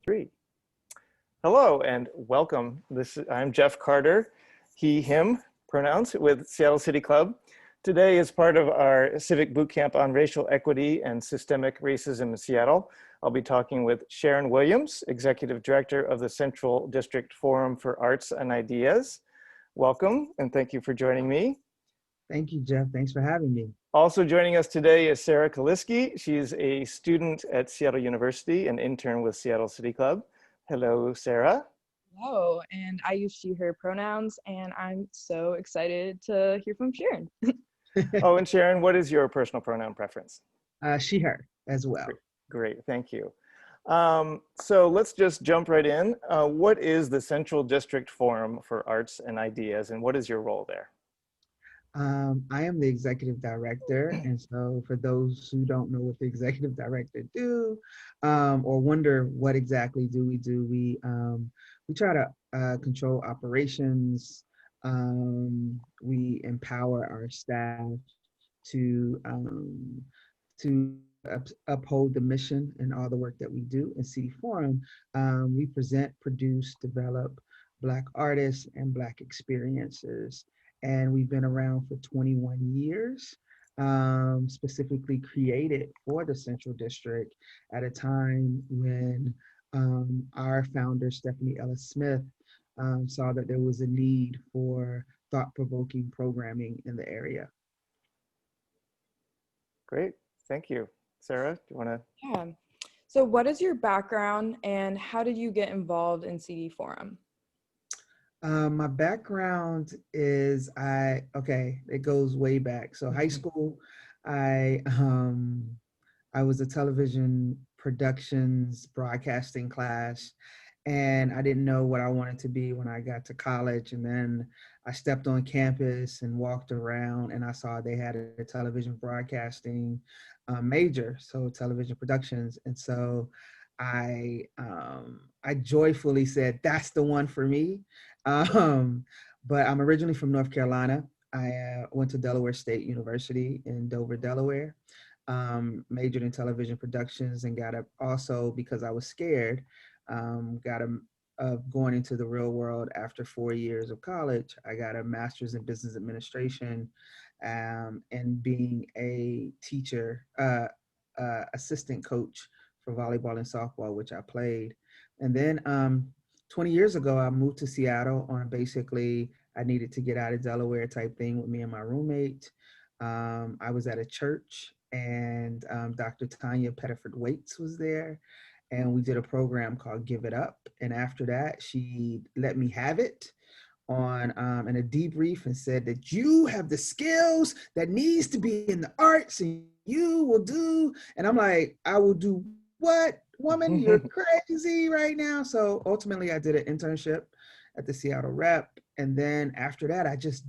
Three. Hello and welcome. I'm Jeff Carter, he, him pronouns with Seattle City Club. Today is part of our Civic Bootcamp on Racial Equity and Systemic Racism in Seattle. I'll be talking with Sharon Williams, Executive Director of the Central District Forum for Arts and Ideas. Welcome and thank you for joining me. Thank you, Jeff. Thanks for having me. Also joining us today is Sara Kilisky. She's a student at Seattle University and intern with Seattle City Club. Hello, Sara. Hello, and I use she, her pronouns, and I'm so excited to hear from Sharon. Oh, and Sharon, what is your personal pronoun preference? She, her as well. Great, thank you. So let's just jump right in. What is the Central District Forum for Arts and Ideas, and what is your role there? I am the executive director, and so for those who don't know what the executive director do, or wonder what exactly we do, we try to control operations. We empower our staff to uphold the mission and all the work that we do in City Forum. We present, produce, develop Black artists and Black experiences. And we've been around for 21 years, specifically created for the Central District at a time when our founder, Stephanie Ellis Smith, saw that there was a need for thought-provoking programming in the area. Great, thank you. Sara, do you want to? Yeah. So what is your background and how did you get involved in CD Forum? My background is it goes way back. So high school, I was a television productions broadcasting class, and I didn't know what I wanted to be when I got to college. And then I stepped on campus and walked around, and I saw they had a television broadcasting major, so television productions. And so I joyfully said, that's the one for me. But I'm originally from North Carolina. I went to Delaware State University in Dover, Delaware, majored in television productions, and also because I was scared, going into the real world after 4 years of college, I got a master's in business administration, and being a teacher, assistant coach for volleyball and softball, which I played. And then 20 years ago, I moved to Seattle on basically, I needed to get out of Delaware type thing with me and my roommate. I was at a church, and Dr. Tanya Pettiford-Waits was there, and we did a program called Give It Up. And after that, she let me have it on in a debrief and said that you have the skills that needs to be in the arts, and you will do. And I'm like, I will do what? Woman, you're crazy right now. So ultimately I did an internship at the Seattle Rep. And then after that, I just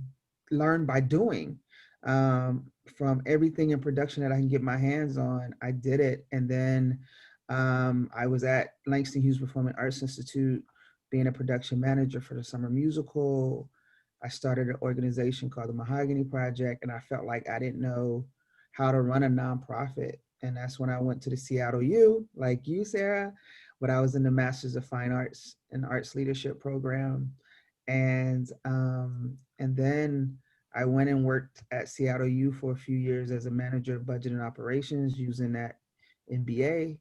learned by doing. From everything in production that I can get my hands on, I did it. And then I was at Langston Hughes Performing Arts Institute, being a production manager for the summer musical. I started an organization called the Mahogany Project, and I felt like I didn't know how to run a nonprofit. And that's when I went to the Seattle U, like you, Sara, but I was in the Masters of Fine Arts and Arts Leadership program. And then I went and worked at Seattle U for a few years as a manager of budget and operations using that MBA.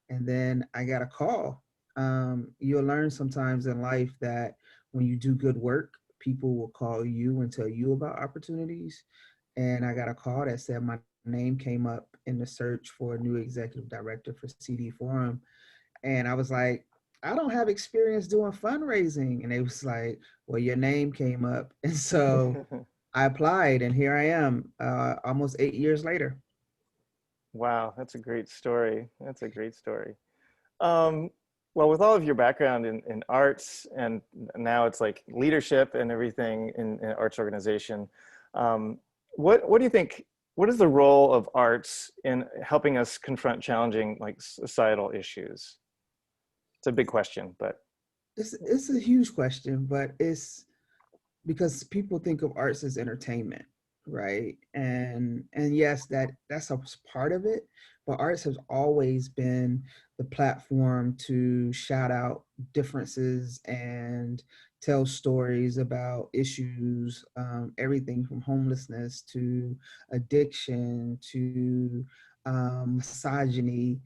And then I got a call. You'll learn sometimes in life that when you do good work, people will call you and tell you about opportunities. And I got a call that said my name came up in the search for a new executive director for CD Forum. And I was like, I don't have experience doing fundraising. And they was like, well, your name came up. And so I applied, and here I am, almost 8 years later. Wow, that's a great story. That's a great story. Well, with all of your background in arts, and now it's like leadership and everything in arts organization, what do you think, what is the role of arts in helping us confront challenging like societal issues? It's a big question, but. It's a huge question, but it's because people think of arts as entertainment, right? And yes, that's a part of it, but arts has always been the platform to shout out differences and tell stories about issues, everything from homelessness to addiction to misogyny,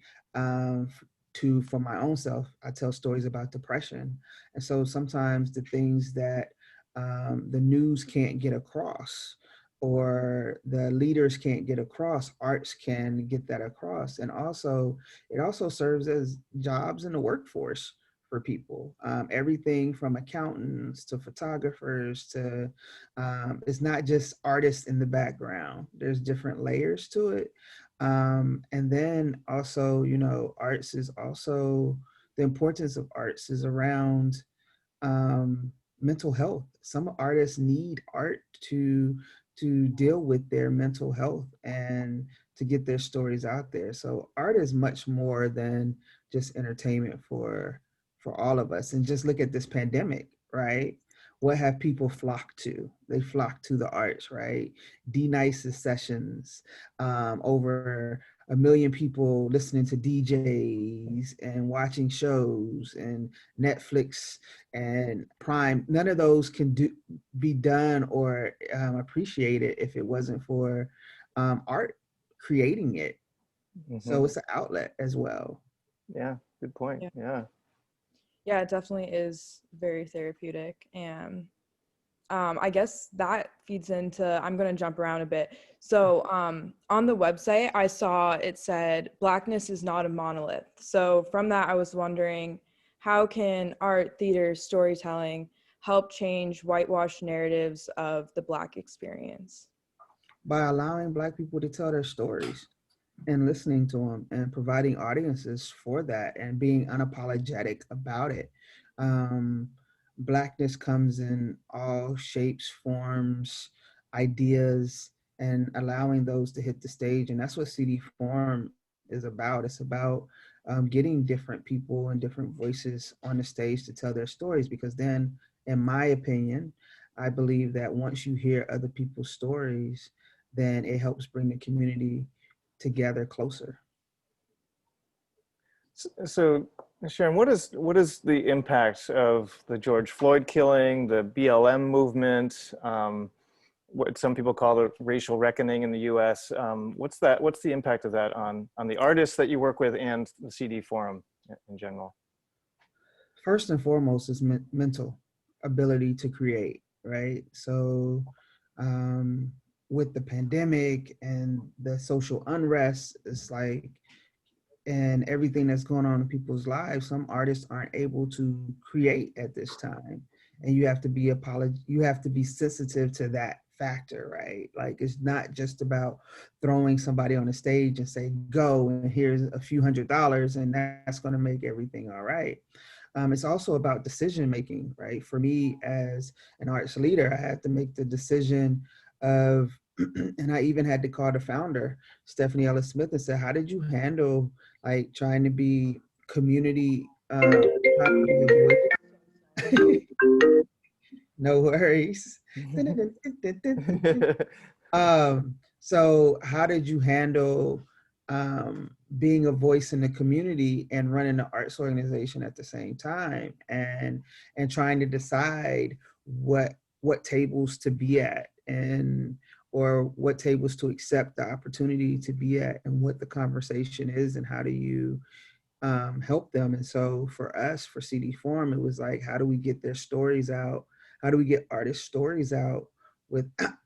to for my own self, I tell stories about depression. And so sometimes the things that the news can't get across or the leaders can't get across, arts can get that across. And also, it also serves as jobs in the workforce for people. Everything from accountants to photographers to, it's not just artists in the background. There's different layers to it. And then also, arts is also, the importance of arts is around mental health. Some artists need art to deal with their mental health and to get their stories out there. So art is much more than just entertainment for all of us. And just look at this pandemic, right? What have people flocked to? They flock to the arts, right? D-Nice's sessions, over 1 million people listening to DJs and watching shows and Netflix and Prime. None of those can be done or appreciated if it wasn't for art creating it. So it's an outlet as well. Yeah, good point. Yeah. Yeah, it definitely is very therapeutic. And I guess that feeds into, I'm going to jump around a bit. So on the website, I saw it said, Blackness is not a monolith. So from that, I was wondering, how can art, theater, storytelling help change whitewash narratives of the Black experience? By allowing Black people to tell their stories and listening to them and providing audiences for that and being unapologetic about it. Um, Blackness comes in all shapes, forms, ideas, and allowing those to hit the stage. And that's what CD Forum is about. It's about getting different people and different voices on the stage to tell their stories, because then, in my opinion, I believe that once you hear other people's stories, then it helps bring the community together closer. So, Sharon, what is the impact of the George Floyd killing, the BLM movement, what some people call the racial reckoning in the U.S.? What's the impact of that on the artists that you work with and the CD Forum in general? First and foremost is mental ability to create, right? So with the pandemic and the social unrest, it's like, and everything that's going on in people's lives, some artists aren't able to create at this time. And you have to be sensitive to that factor, right? Like, it's not just about throwing somebody on a stage and say, go, and here's a few $100s, and that's going to make everything all right. It's also about decision making, right? For me as an arts leader, I had to make the decision of, and I even had to call the founder, Stephanie Ellis Smith, and say, how did you handle like trying to be community, no worries. So how did you handle being a voice in the community and running an arts organization at the same time, and trying to decide what tables to be at, and or what tables to accept the opportunity to be at, and what the conversation is, and how do you help them? And so for us, for CD Forum, it was like, how do we get their stories out? How do we get artist stories out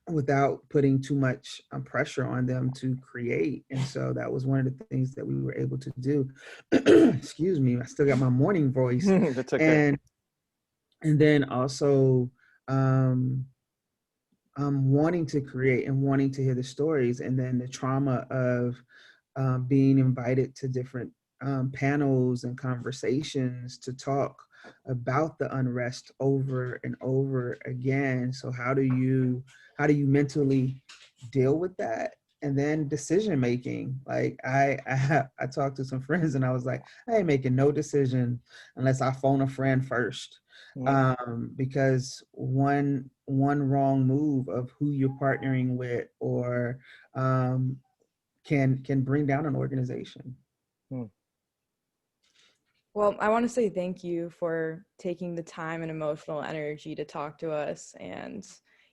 without putting too much pressure on them to create? And so that was one of the things that we were able to do. Excuse me, I still got my morning voice. That's okay. And then also wanting to create and wanting to hear the stories, and then the trauma of being invited to different panels and conversations to talk about the unrest over and over again. So how do you mentally deal with that? And then decision making. Like I talked to some friends and I was like, I ain't making no decision unless I phone a friend first. Because one, one wrong move of who you're partnering with, or can bring down an organization. Hmm. Well, I want to say thank you for taking the time and emotional energy to talk to us. And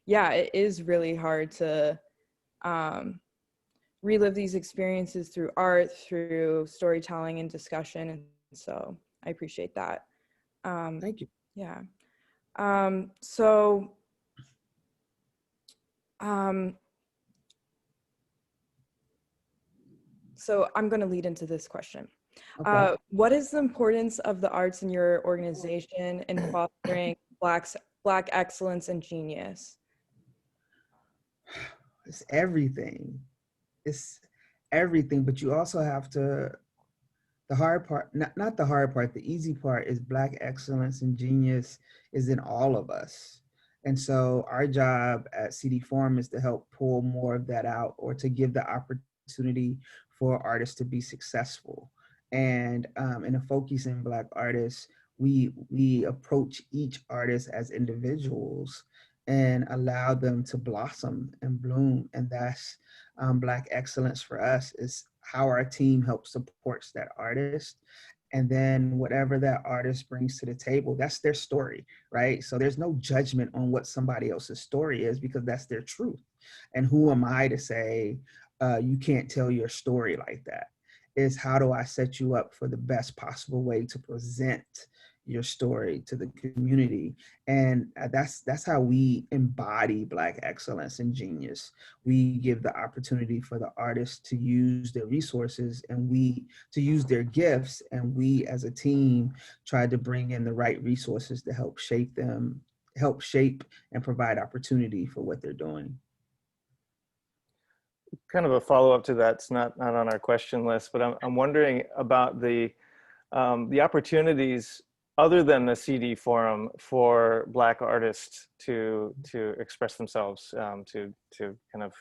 yeah, it is really hard to um, relive these experiences through art, through storytelling and discussion. And so I appreciate that. Thank you. Yeah. So um, so I'm going to lead into this question. Okay. What is the importance of the arts in your organization in fostering Black excellence and genius? It's everything. It's everything, but you also have to, the hard part, not the hard part, the easy part is Black excellence and genius is in all of us. And so our job at CD Forum is to help pull more of that out, or to give the opportunity for artists to be successful. And in a focusing Black artists, we approach each artist as individuals and allow them to blossom and bloom. And that's Black excellence for us, is how our team helps supports that artist. And then whatever that artist brings to the table, that's their story, right? So there's no judgment on what somebody else's story is, because that's their truth. And who am I to say you can't tell your story like that? Is how do I set you up for the best possible way to present your story to the community? And that's how we embody Black excellence and genius. We give the opportunity for the artists to use their resources, and we to use their gifts, and we as a team try to bring in the right resources to help shape them, help shape and provide opportunity for what they're doing. Kind of a follow-up to that's not on our question list, but I'm wondering about the opportunities other than the CD forum for Black artists to express themselves, to kind of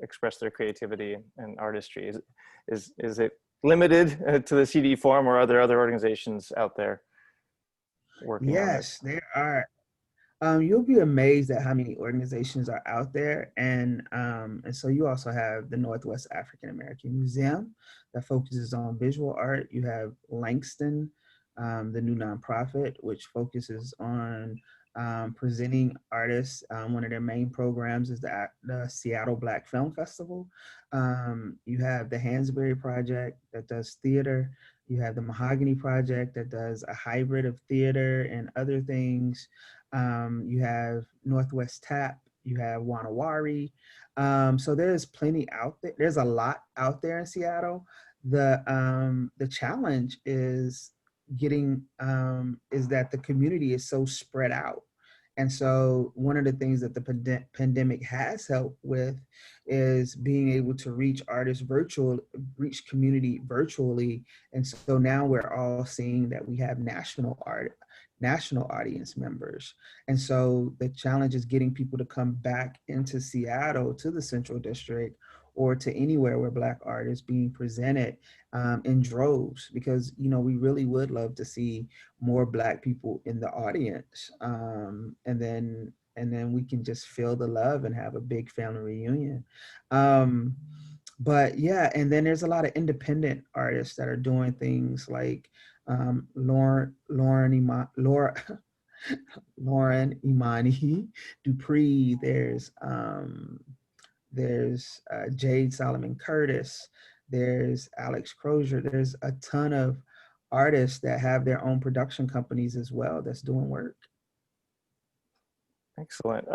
express their creativity and artistry. Is it limited to the CD forum, or are there other organizations out there working on this? Yes, there are. You'll be amazed at how many organizations are out there. And so you also have the Northwest African American Museum that focuses on visual art. You have Langston, the new nonprofit, which focuses on presenting artists. One of their main programs is the Seattle Black Film Festival. You have the Hansberry Project that does theater. You have the Mahogany Project that does a hybrid of theater and other things. You have Northwest Tap, you have Wanawari. So there's plenty out there. There's a lot out there in Seattle. The challenge is getting is that the community is so spread out. And so one of the things that the pandemic has helped with is being able to reach artists reach community virtually. And so now we're all seeing that we have national audience members. And so the challenge is getting people to come back into Seattle, to the Central District, or to anywhere where Black art is being presented in droves, because we really would love to see more Black people in the audience, and then we can just feel the love and have a big family reunion. But yeah, and then there's a lot of independent artists that are doing things like Laura Lauren Imani Dupree. There's Jade Solomon Curtis. There's Alex Crozier. There's a ton of artists that have their own production companies as well that's doing work. Excellent.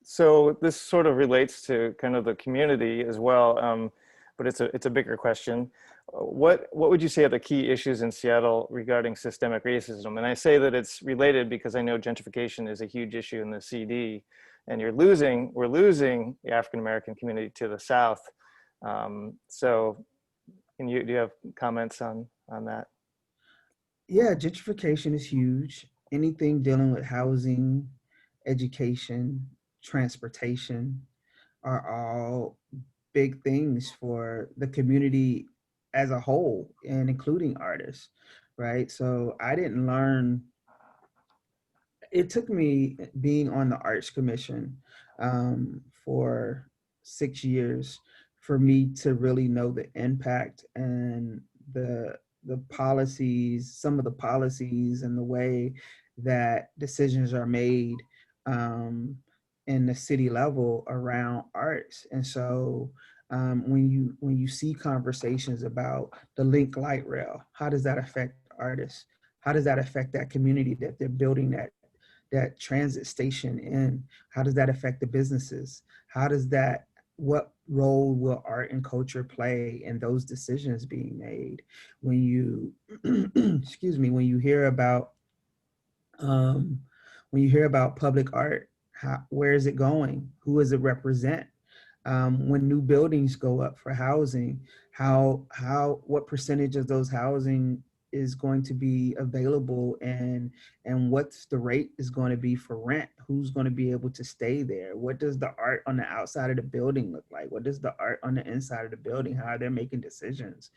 So this sort of relates to kind of the community as well, but it's a bigger question. What would you say are the key issues in Seattle regarding systemic racism? And I say that it's related because I know gentrification is a huge issue in the CD, and we're losing the African American community to the South. So do you have comments on that? Yeah, gentrification is huge. Anything dealing with housing, education, transportation are all big things for the community as a whole, and including artists, right? So I didn't learn it took me being on the Arts Commission for 6 years for me to really know the impact and the policies, some of the policies and the way that decisions are made um, in the city level around arts. And so when you see conversations about the link light rail, how does that affect artists? How does that affect that community that they're building that transit station in? How does that affect the businesses? How does that, what role will art and culture play in those decisions being made? When you, excuse me, um, when you hear about public art, where is it going? Who does it represent? When new buildings go up for housing, what percentage of those housing is going to be available, and what's the rate is going to be for rent? Who's going to be able to stay there? What does the art on the outside of the building look like? What does the art on the inside of the building? How are they making decisions?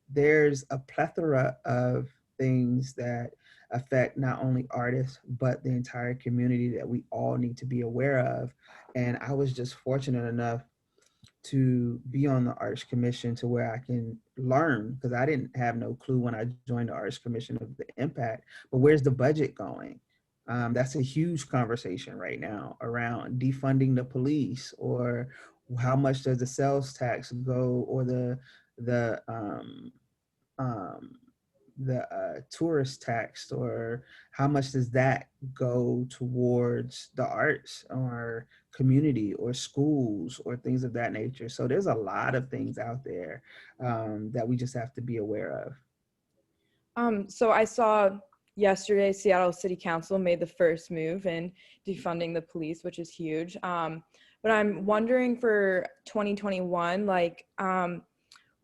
There's a plethora of things that affect not only artists but the entire community that we all need to be aware of. And I was just fortunate enough to be on the Arts Commission to where I can learn, because I didn't have no clue when I joined the Arts Commission of the impact. But where's the budget going? That's a huge conversation right now around defunding the police, or how much does the sales tax go, or the um, tourist tax, or how much does that go towards the arts or community or schools or things of that nature. So there's a lot of things out there that we just have to be aware of. So I saw yesterday Seattle City Council made the first move in defunding the police, which is huge. But I'm wondering for 2021,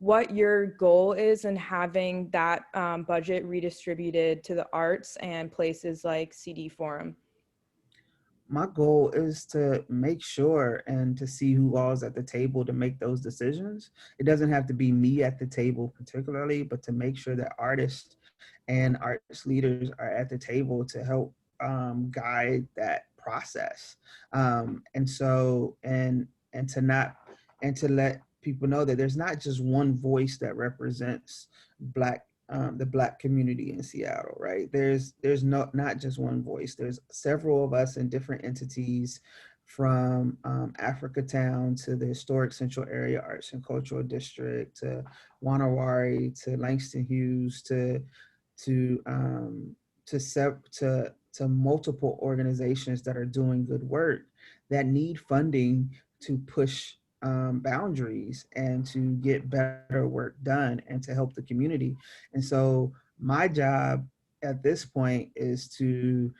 what your goal is in having that budget redistributed to the arts and places like CD Forum. My goal is to make sure and to see who all's at the table to make those decisions. It doesn't have to be me at the table particularly, but to make sure that artists and arts leaders are at the table to help guide that process. And to not, and to let people know that there's not just one voice that represents Black the Black community in Seattle, right? There's not just one voice. There's several of us in different entities, from Africa Town to the historic Central Area Arts and Cultural District, to Wanawari, to Langston Hughes, to to multiple organizations that are doing good work that need funding to push boundaries and to get better work done and to help the community. And so my job at this point is to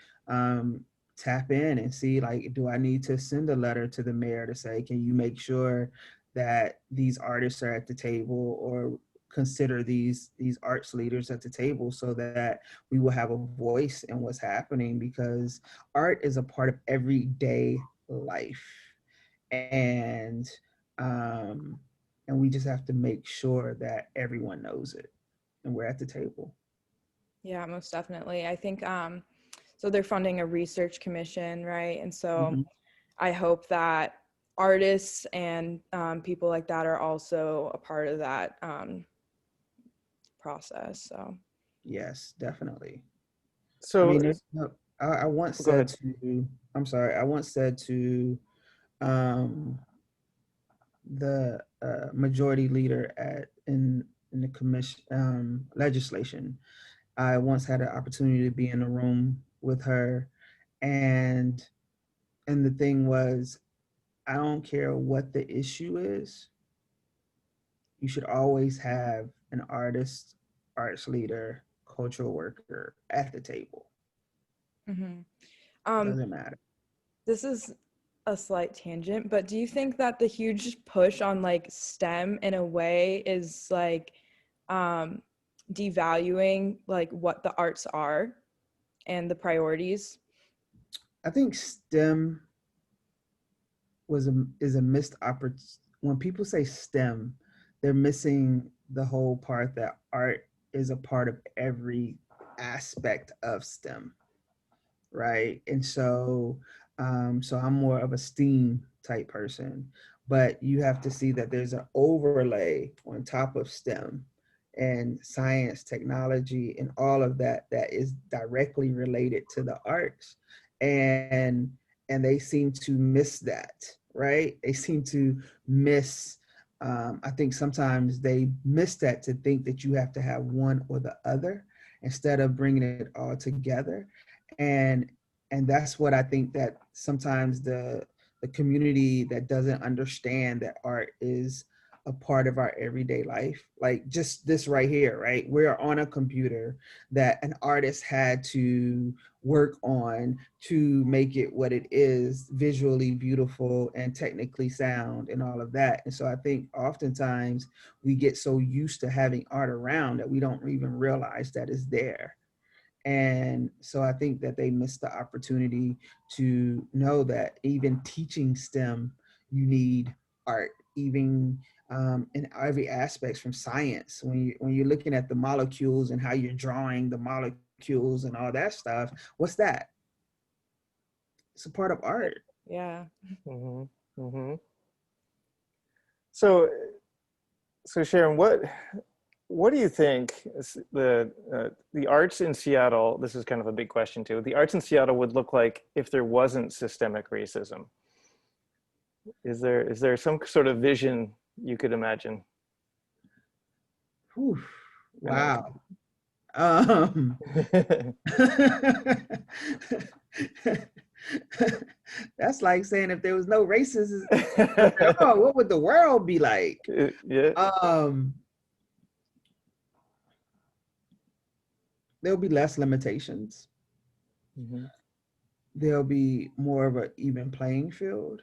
tap in and see, like, do I need to send a letter to the mayor to say, can you make sure that these artists are at the table, or consider these arts leaders at the table, so that we will have a voice in what's happening, because art is a part of everyday life. And um, and we just have to make sure that everyone knows it and we're at the table. Yeah, most definitely. I think so they're funding a research commission, right? And so Mm-hmm. I hope that artists and people like that are also a part of that process. So Yes, definitely. I So mean, I once go said ahead. to, I'm sorry, I once said to um, the majority leader in the commission legislation. I once had an opportunity to be in a room with her, and the thing was, I don't care what the issue is, you should always have an artist, arts leader, cultural worker at the table. mm-hmm. Doesn't matter. This is a slight tangent, but do you think that the huge push on like STEM in a way is like um, devaluing like what the arts are and the priorities? I think STEM is a missed opportunity. When people say STEM, they're missing the whole part that art is a part of every aspect of STEM. right? And so I'm more of a STEAM type person, but you have to see that there's an overlay on top of STEM and science, technology, and all of that that is directly related to the arts. And and they seem to miss that, right? They seem to miss I think sometimes they miss that to think that you have to have one or the other instead of bringing it all together. And and that's what I think that sometimes the community that doesn't understand that art is a part of our everyday life, like just this right here, right? We're on a computer that an artist had to work on to make it what it is, visually beautiful and technically sound and all of that. And so I think oftentimes we get so used to having art around that we don't even realize that it's there. And so I think that they missed the opportunity to know that even teaching STEM, you need art, even in every aspects from science. When you're looking at the molecules and how you're drawing the molecules and all that stuff, what's that? It's a part of art. Yeah. Hmm. Hmm. So, so Sharon, what do you think the arts in Seattle? This is kind of a big question too. The arts in Seattle would look like if there wasn't systemic racism. Is there some sort of vision you could imagine? Whew, I know. wow. Um, that's like saying if there was no racism at all, what would the world be like? Yeah. Um, there'll be less limitations. Hmm. There'll be more of an even playing field.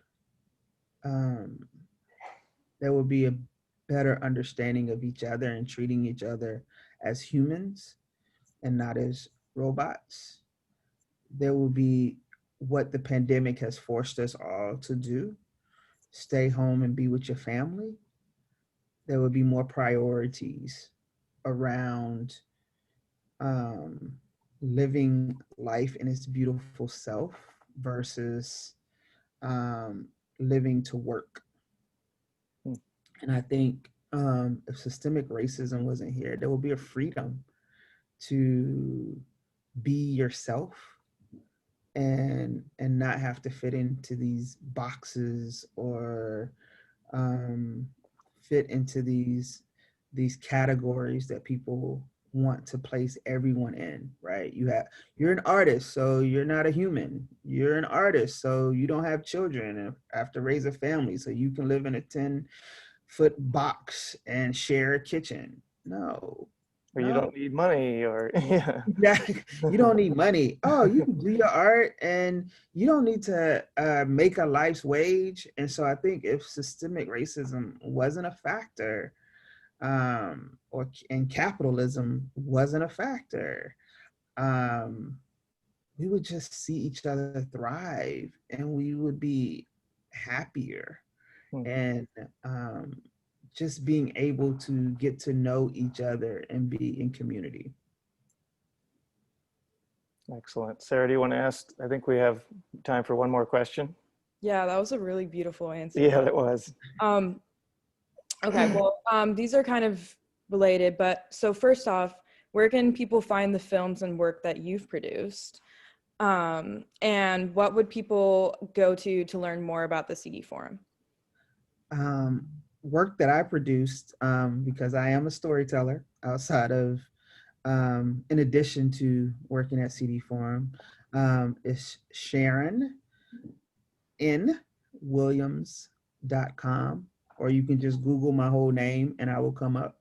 Um, there will be a better understanding of each other and treating each other as humans and not as robots. There will be what the pandemic has forced us all to do: stay home and be with your family. There will be more priorities around um, living life in its beautiful self versus um, living to work. And I think if systemic racism wasn't here, there will be a freedom to be yourself and not have to fit into these boxes or um, fit into these categories that people want to place everyone in, right? You're an artist, so you're not a human. You're an artist, so you don't have children and have to raise a family, so you can live in a 10-foot box and share a kitchen. No, Or you no. don't need money, or yeah. Exactly. You don't need money. Oh, you can do your art and you don't need to make a life's wage. And so I think if systemic racism wasn't a factor, and capitalism wasn't a factor, um, we would just see each other thrive and we would be happier. And um, just being able to get to know each other and be in community. Excellent. Sarah, do you want to ask? I think we have time for one more question. Yeah, that was a really beautiful answer. Yeah, that was. Um, okay, well, these are kind of related, but so first off, where can people find the films and work that you've produced? And what would people go to learn more about the CD Forum? um, Work that I produced, because I am a storyteller outside of, in addition to working at CD Forum, is Sharon in Williams.com, or you can just Google my whole name and I will come up.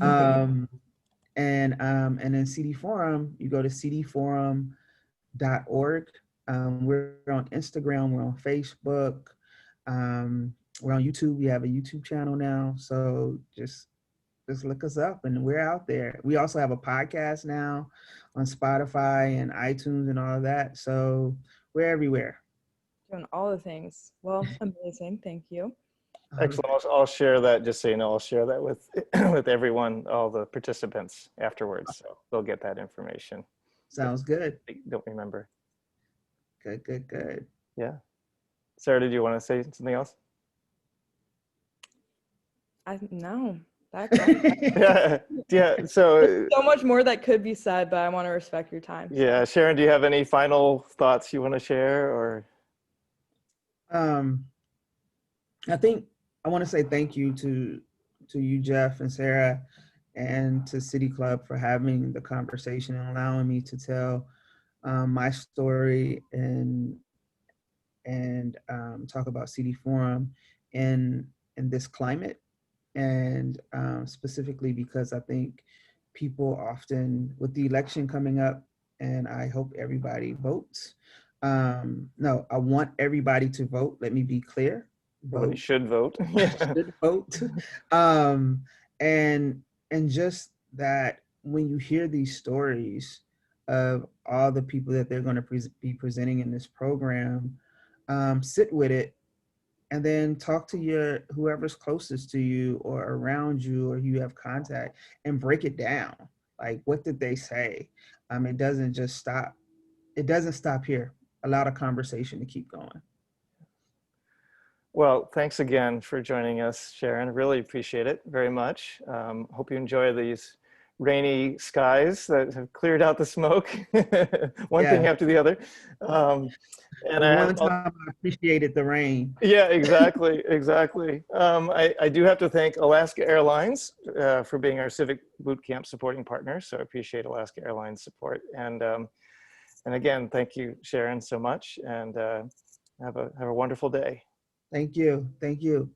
um, and then CD Forum, you go to cdforum.org. We're on Instagram, we're on Facebook, we're on YouTube. We have a YouTube channel now, so just look us up, and we're out there. We also have a podcast now on Spotify and iTunes and all of that. So we're everywhere. Doing all the things. Well, amazing. Thank you. Excellent. I'll share that, just so you know, I'll share that with with everyone, all the participants afterwards. So they'll get that information. Sounds good. They don't remember. Good, good, good. Yeah. Sarah, did you want to say something else? No, that covers it. Yeah. Yeah. So, So much more that could be said, but I want to respect your time. yeah, Sharon, do you have any final thoughts you want to share or? Um, I think I want to say thank you to you, Jeff and Sara, and to City Club for having the conversation and allowing me to tell my story and talk about City Forum in this climate, and specifically because I think people often, with the election coming up, and I hope everybody votes. No, I want everybody to vote. Let me be clear. Everybody Vote. should vote. Yeah. Should vote. Um, and just that when you hear these stories of all the people that they're going to be presenting in this program, sit with it and then talk to your whoever's closest to you or around you or you have contact and break it down. Like, what did they say? It doesn't just stop. It doesn't stop here. A lot of conversation to keep going. Well, thanks again for joining us, Sharon. Really appreciate it very much. Hope you enjoy these rainy skies that have cleared out the smoke, one thing Yeah. after the other. And The one time I appreciated the rain. yeah, exactly, exactly. I do have to thank Alaska Airlines for being our Civic Bootcamp supporting partner. So I appreciate Alaska Airlines support. And again, thank you, Sharon, so much. And have a wonderful day. Thank you. Thank you.